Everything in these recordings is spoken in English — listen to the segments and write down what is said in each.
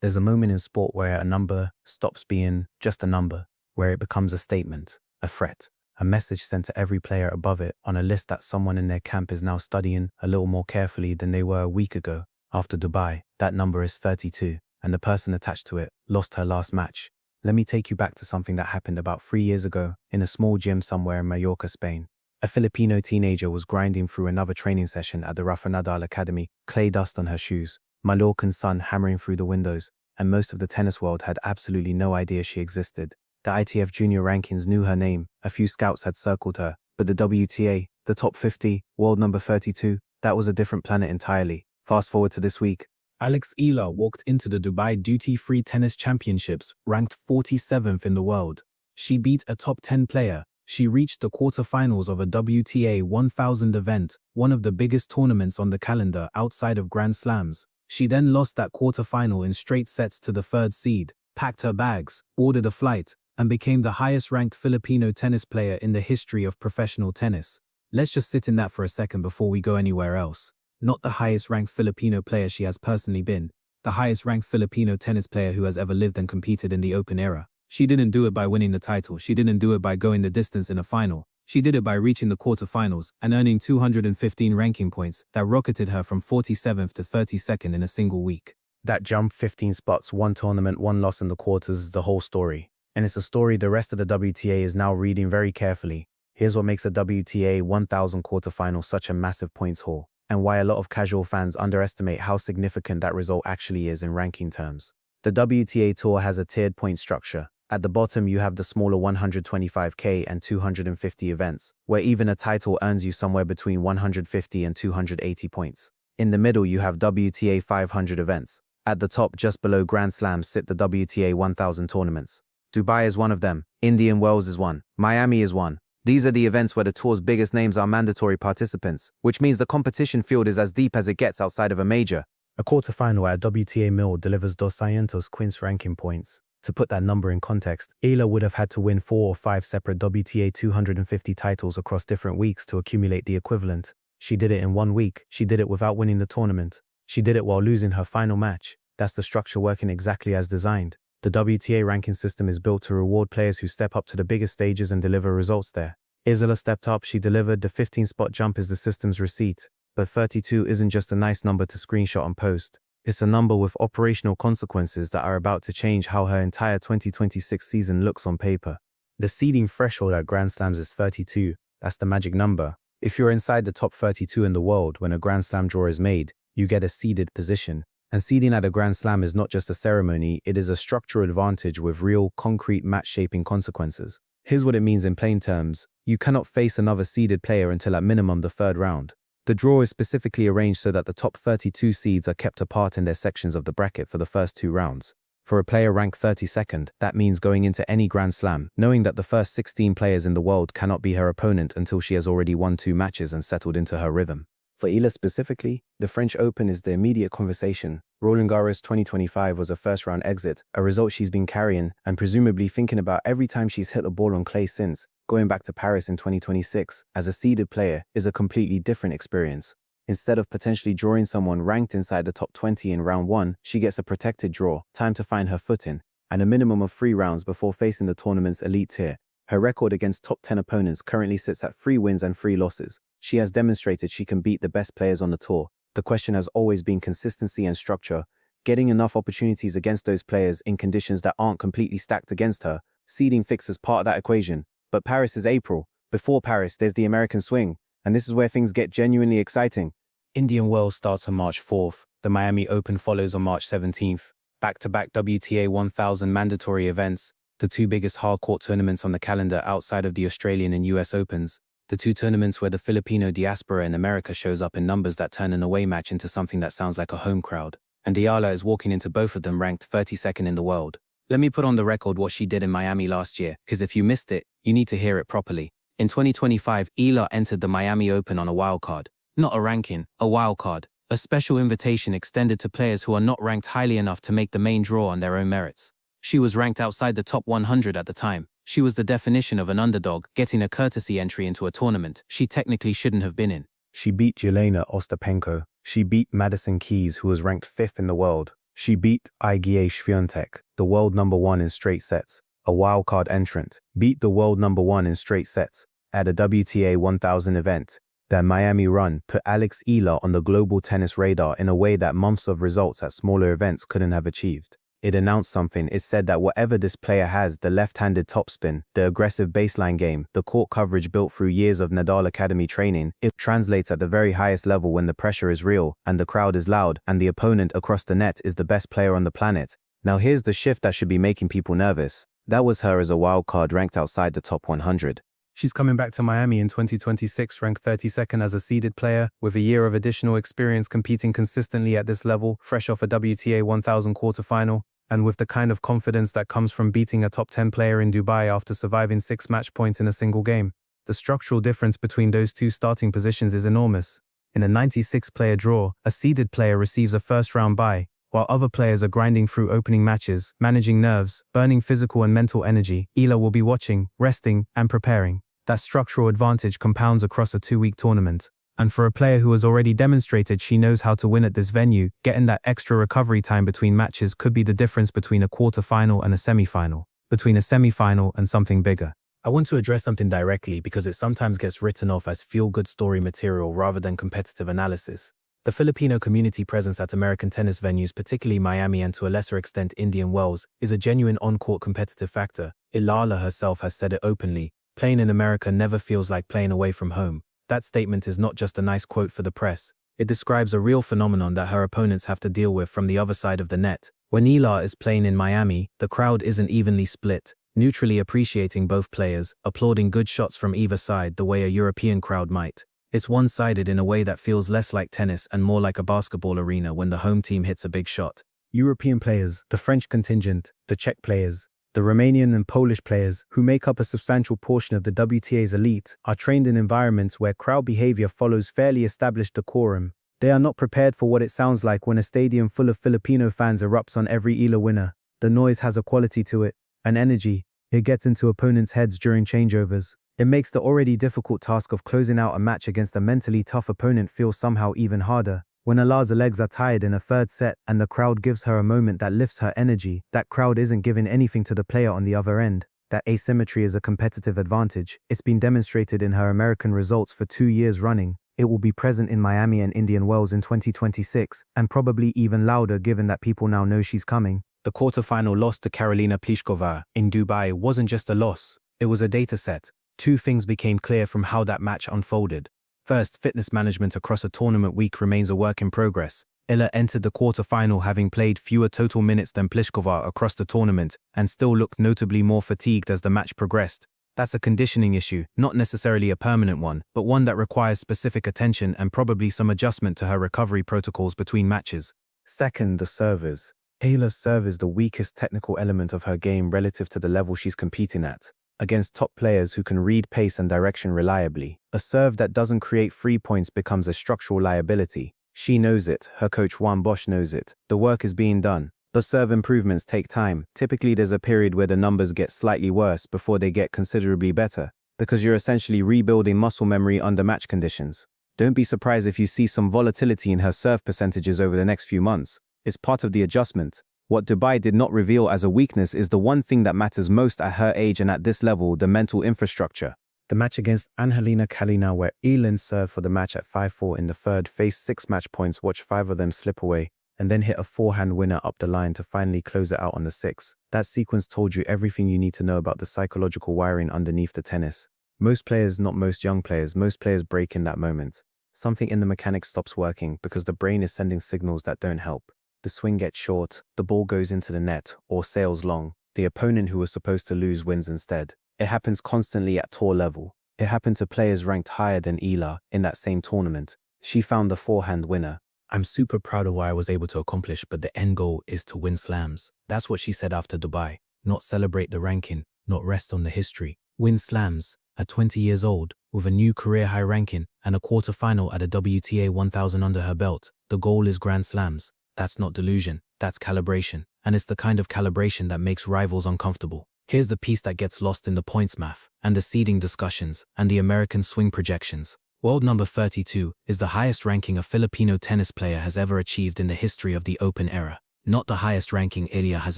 There's a moment in sport where a number stops being just a number, where it becomes a statement, a threat, a message sent to every player above it on a list that someone in their camp is now studying a little more carefully than they were a week ago. After Dubai, that number is 32, and the person attached to it lost her last match. Let me take you back to something that happened about 3 years ago in a small gym somewhere in Mallorca, Spain. A Filipino teenager was grinding through another training session at the Rafa Nadal Academy, clay dust on her shoes, Mallorcan sun hammering through the windows, and most of the tennis world had absolutely no idea she existed. The ITF junior rankings knew her name, a few scouts had circled her, but the WTA, the top 50, world number 32, that was a different planet entirely. Fast forward to this week. Eala walked into the Dubai Duty-Free Tennis Championships, ranked 47th in the world. She beat a top 10 player. She reached the quarterfinals of a WTA 1000 event, one of the biggest tournaments on the calendar outside of Grand Slams. She then lost that quarterfinal in straight sets to the third seed, packed her bags, ordered a flight, and became the highest-ranked Filipino tennis player in the history of professional tennis. Let's just sit in that for a second before we go anywhere else. Not the highest-ranked Filipino player she has personally been, the highest-ranked Filipino tennis player who has ever lived and competed in the Open era. She didn't do it by winning the title, she didn't do it by going the distance in a final. She did it by reaching the quarterfinals and earning 215 ranking points that rocketed her from 47th to 32nd in a single week. That jump 15 spots, one tournament, one loss in the quarters is the whole story. And it's a story the rest of the WTA is now reading very carefully. Here's what makes a WTA 1000 quarterfinal such a massive points haul, and why a lot of casual fans underestimate how significant that result actually is in ranking terms. The WTA Tour has a tiered point structure. At the bottom you have the smaller 125k and 250 events, where even a title earns you somewhere between 150 and 280 points. In the middle you have WTA 500 events. At the top, just below Grand Slams, sit the WTA 1000 tournaments. Dubai is one of them, Indian Wells is one, Miami is one. These are the events where the tour's biggest names are mandatory participants, which means the competition field is as deep as it gets outside of a major. A quarterfinal at a WTA Mill delivers 200 quince ranking points. To put that number in context, Eala would have had to win 4 or 5 separate WTA 250 titles across different weeks to accumulate the equivalent. She did it in 1 week. She did it without winning the tournament. She did it while losing her final match. That's the structure working exactly as designed. The WTA ranking system is built to reward players who step up to the biggest stages and deliver results there. Eala stepped up, she delivered. The 15-spot jump is the system's receipt. But 32 isn't just a nice number to screenshot and post. It's a number with operational consequences that are about to change how her entire 2026 season looks on paper. The seeding threshold at Grand Slams is 32. That's the magic number. If you're inside the top 32 in the world when a Grand Slam draw is made, you get a seeded position. And seeding at a Grand Slam is not just a ceremony, it is a structural advantage with real, concrete match-shaping consequences. Here's what it means in plain terms. You cannot face another seeded player until at minimum the 3rd round. The draw is specifically arranged so that the top 32 seeds are kept apart in their sections of the bracket for the first 2 rounds. For a player ranked 32nd, that means going into any Grand Slam, knowing that the first 16 players in the world cannot be her opponent until she has already won 2 matches and settled into her rhythm. For Eala specifically, the French Open is the immediate conversation. Roland Garros 2025 was a first-round exit, a result she's been carrying and presumably thinking about every time she's hit a ball on clay since. Going back to Paris in 2026, as a seeded player, is a completely different experience. Instead of potentially drawing someone ranked inside the top 20 in round 1, she gets a protected draw, time to find her footing, and a minimum of 3 rounds before facing the tournament's elite tier. Her record against top 10 opponents currently sits at 3 wins and 3 losses. She has demonstrated she can beat the best players on the tour. The question has always been consistency and structure, getting enough opportunities against those players in conditions that aren't completely stacked against her. Seeding fixes part of that equation. But Paris is April. Before Paris, there's the American swing, and this is where things get genuinely exciting. Indian Wells starts on March 4th. The Miami Open follows on March 17th. Back-to-back WTA 1000 mandatory events, the 2 biggest hard-court tournaments on the calendar outside of the Australian and US Opens. The 2 tournaments where the Filipino diaspora in America shows up in numbers that turn an away match into something that sounds like a home crowd. And Eala is walking into both of them ranked 32nd in the world. Let me put on the record what she did in Miami last year, because if you missed it, you need to hear it properly. In 2025, Eala entered the Miami Open on a wildcard. Not a ranking, a wildcard. A special invitation extended to players who are not ranked highly enough to make the main draw on their own merits. She was ranked outside the top 100 at the time. She was the definition of an underdog, getting a courtesy entry into a tournament she technically shouldn't have been in. She beat Jelena Ostapenko. She beat Madison Keys, who was ranked 5th in the world. She beat Iga Swiatek, the world number 1 in straight sets, a wildcard entrant, beat the world number 1 in straight sets at a WTA 1000 event. Their Miami run put Alex Eala on the global tennis radar in a way that months of results at smaller events couldn't have achieved. It announced something. It said that whatever this player has, the left-handed topspin, the aggressive baseline game, the court coverage built through years of Nadal Academy training, it translates at the very highest level when the pressure is real and the crowd is loud and the opponent across the net is the best player on the planet. Now here's the shift that should be making people nervous. That was her as a wild card ranked outside the top 100. She's coming back to Miami in 2026 ranked 32nd as a seeded player, with a year of additional experience competing consistently at this level, fresh off a WTA 1000 quarterfinal, and with the kind of confidence that comes from beating a top 10 player in Dubai after surviving 6 match points in a single game. The structural difference between those two starting positions is enormous. In a 96-player draw, a seeded player receives a first-round bye, while other players are grinding through opening matches, managing nerves, burning physical and mental energy. Eala will be watching, resting, and preparing. That structural advantage compounds across a 2-week tournament. And for a player who has already demonstrated she knows how to win at this venue, getting that extra recovery time between matches could be the difference between a quarterfinal and a semifinal, between a semifinal and something bigger. I want to address something directly because it sometimes gets written off as feel-good story material rather than competitive analysis. The Filipino community presence at American tennis venues, particularly Miami and to a lesser extent Indian Wells, is a genuine on-court competitive factor. Eala herself has said it openly. Playing in America never feels like playing away from home. That statement is not just a nice quote for the press. It describes a real phenomenon that her opponents have to deal with from the other side of the net. When Eala is playing in Miami, the crowd isn't evenly split, neutrally appreciating both players, applauding good shots from either side the way a European crowd might. It's one-sided in a way that feels less like tennis and more like a basketball arena when the home team hits a big shot. European players, the French contingent, the Czech players, the Romanian and Polish players, who make up a substantial portion of the WTA's elite, are trained in environments where crowd behavior follows fairly established decorum. They are not prepared for what it sounds like when a stadium full of Filipino fans erupts on every Eala winner. The noise has a quality to it, an energy. It gets into opponents' heads during changeovers. It makes the already difficult task of closing out a match against a mentally tough opponent feel somehow even harder. When Eala's legs are tired in a third set and the crowd gives her a moment that lifts her energy, that crowd isn't giving anything to the player on the other end. That asymmetry is a competitive advantage. It's been demonstrated in her American results for 2 years running. It will be present in Miami and Indian Wells in 2026, and probably even louder given that people now know she's coming. The quarterfinal loss to Karolina Pliskova in Dubai wasn't just a loss, it was a data set. 2 things became clear from how that match unfolded. First, fitness management across a tournament week remains a work in progress. Eala entered the quarterfinal having played fewer total minutes than Pliskova across the tournament and still looked notably more fatigued as the match progressed. That's a conditioning issue, not necessarily a permanent one, but one that requires specific attention and probably some adjustment to her recovery protocols between matches. Second, the servers. Eala's serve is the weakest technical element of her game relative to the level she's competing at. Against top players who can read pace and direction reliably, a serve that doesn't create free points becomes a structural liability. She knows it, her coach Juan Bosch knows it. The work is being done. The serve improvements take time. Typically there's a period where the numbers get slightly worse before they get considerably better, because you're essentially rebuilding muscle memory under match conditions. Don't be surprised if you see some volatility in her serve percentages over the next few months. It's part of the adjustment. What Dubai did not reveal as a weakness is the one thing that matters most at her age and at this level, the mental infrastructure. The match against Angelina Kalina, where Eala served for the match at 5-4 in the third, faced 6 match points, watched 5 of them slip away, and then hit a forehand winner up the line to finally close it out on the 6th. That sequence told you everything you need to know about the psychological wiring underneath the tennis. Most players, not most young players, most players break in that moment. Something in the mechanics stops working because the brain is sending signals that don't help. The swing gets short, the ball goes into the net, or sails long. The opponent who was supposed to lose wins instead. It happens constantly at tour level. It happened to players ranked higher than Eala in that same tournament. She found the forehand winner. I'm super proud of what I was able to accomplish, but the end goal is to win slams. That's what she said after Dubai. Not celebrate the ranking, not rest on the history. Win slams. At 20 years old, with a new career high ranking and a quarterfinal at a WTA 1000 under her belt, the goal is Grand Slams. That's not delusion, that's calibration. And it's the kind of calibration that makes rivals uncomfortable. Here's the piece that gets lost in the points math, and the seeding discussions, and the American swing projections. World number 32 is the highest ranking a Filipino tennis player has ever achieved in the history of the Open era. Not the highest ranking Eala has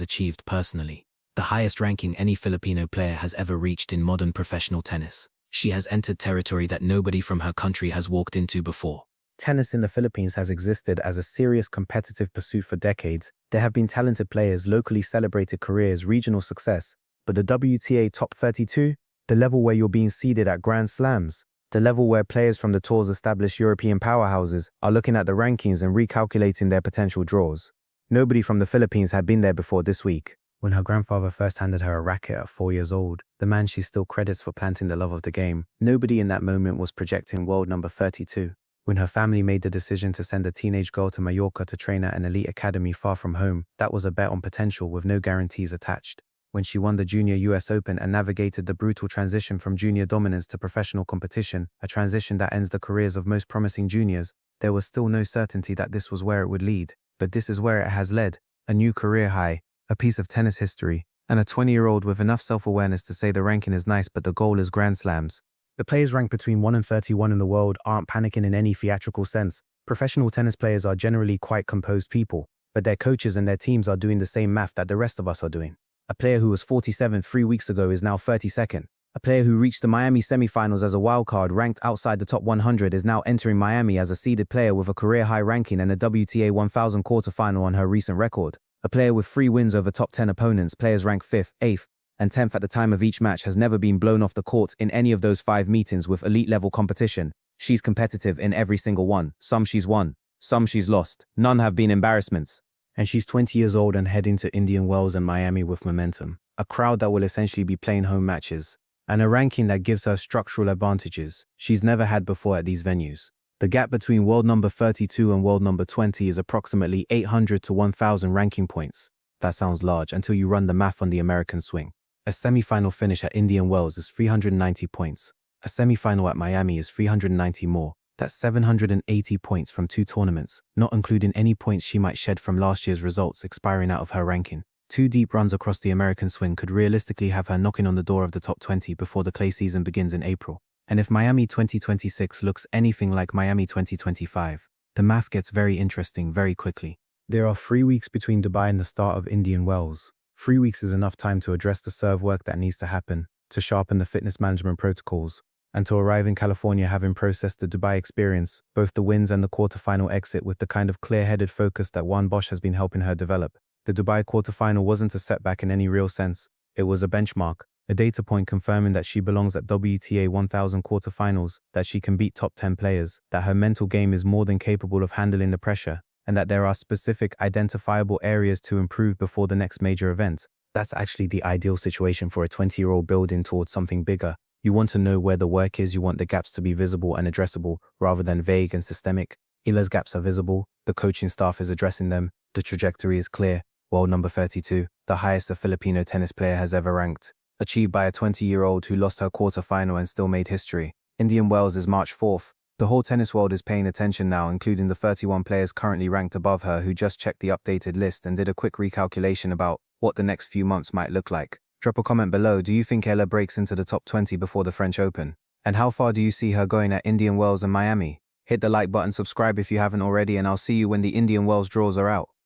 achieved personally. The highest ranking any Filipino player has ever reached in modern professional tennis. She has entered territory that nobody from her country has walked into before. Tennis in the Philippines has existed as a serious competitive pursuit for decades. There have been talented players, locally celebrated careers, regional success. But the WTA Top 32? The level where you're being seeded at Grand Slams? The level where players from the tour's established European powerhouses are looking at the rankings and recalculating their potential draws. Nobody from the Philippines had been there before this week. When her grandfather first handed her a racket at 4 years old, the man she still credits for planting the love of the game, nobody in that moment was projecting world number 32. When her family made the decision to send a teenage girl to Mallorca to train at an elite academy far from home, that was a bet on potential with no guarantees attached. When she won the Junior US Open and navigated the brutal transition from junior dominance to professional competition, a transition that ends the careers of most promising juniors, there was still no certainty that this was where it would lead. But this is where it has led: a new career high, a piece of tennis history, and a 20-year-old with enough self-awareness to say the ranking is nice but the goal is Grand Slams. The players ranked between 1 and 31 in the world aren't panicking in any theatrical sense. Professional tennis players are generally quite composed people, but their coaches and their teams are doing the same math that the rest of us are doing. A player who was 47 3 weeks ago is now 32nd. A player who reached the Miami semifinals as a wildcard ranked outside the top 100 is now entering Miami as a seeded player with a career-high ranking and a WTA 1000 quarterfinal on her recent record. A player with 3 wins over top 10 opponents, players ranked 5th, 8th, and 10th at the time of each match, has never been blown off the court in any of those 5 meetings with elite-level competition. She's competitive in every single one. Some she's won, some she's lost. None have been embarrassments. And she's 20 years old and heading to Indian Wells and Miami with momentum. A crowd that will essentially be playing home matches. And a ranking that gives her structural advantages she's never had before at these venues. The gap between world number 32 and world number 20 is approximately 800 to 1,000 ranking points. That sounds large until you run the math on the American swing. A semi-final finish at Indian Wells is 390 points. A semi-final at Miami is 390 more. That's 780 points from 2 tournaments, not including any points she might shed from last year's results expiring out of her ranking. 2 deep runs across the American swing could realistically have her knocking on the door of the top 20 before the clay season begins in April. And if Miami 2026 looks anything like Miami 2025, the math gets very interesting very quickly. There are 3 weeks between Dubai and the start of Indian Wells. 3 weeks is enough time to address the serve work that needs to happen, to sharpen the fitness management protocols, and to arrive in California having processed the Dubai experience, both the wins and the quarterfinal exit, with the kind of clear-headed focus that Juan Bosch has been helping her develop. The Dubai quarterfinal wasn't a setback in any real sense. It was a benchmark, a data point confirming that she belongs at WTA 1000 quarterfinals, that she can beat top 10 players, that her mental game is more than capable of handling the pressure, and that there are specific identifiable areas to improve before the next major event. That's actually the ideal situation for a 20-year-old building towards something bigger. You want to know where the work is, you want the gaps to be visible and addressable, rather than vague and systemic. Eala's gaps are visible, the coaching staff is addressing them, the trajectory is clear. World number 32, the highest a Filipino tennis player has ever ranked, achieved by a 20-year-old who lost her quarterfinal and still made history. Indian Wells is March 4th. The whole tennis world is paying attention now, including the 31 players currently ranked above her who just checked the updated list and did a quick recalculation about what the next few months might look like. Drop a comment below. Do you think Eala breaks into the top 20 before the French Open? And how far do you see her going at Indian Wells and Miami? Hit the like button, subscribe if you haven't already, and I'll see you when the Indian Wells draws are out.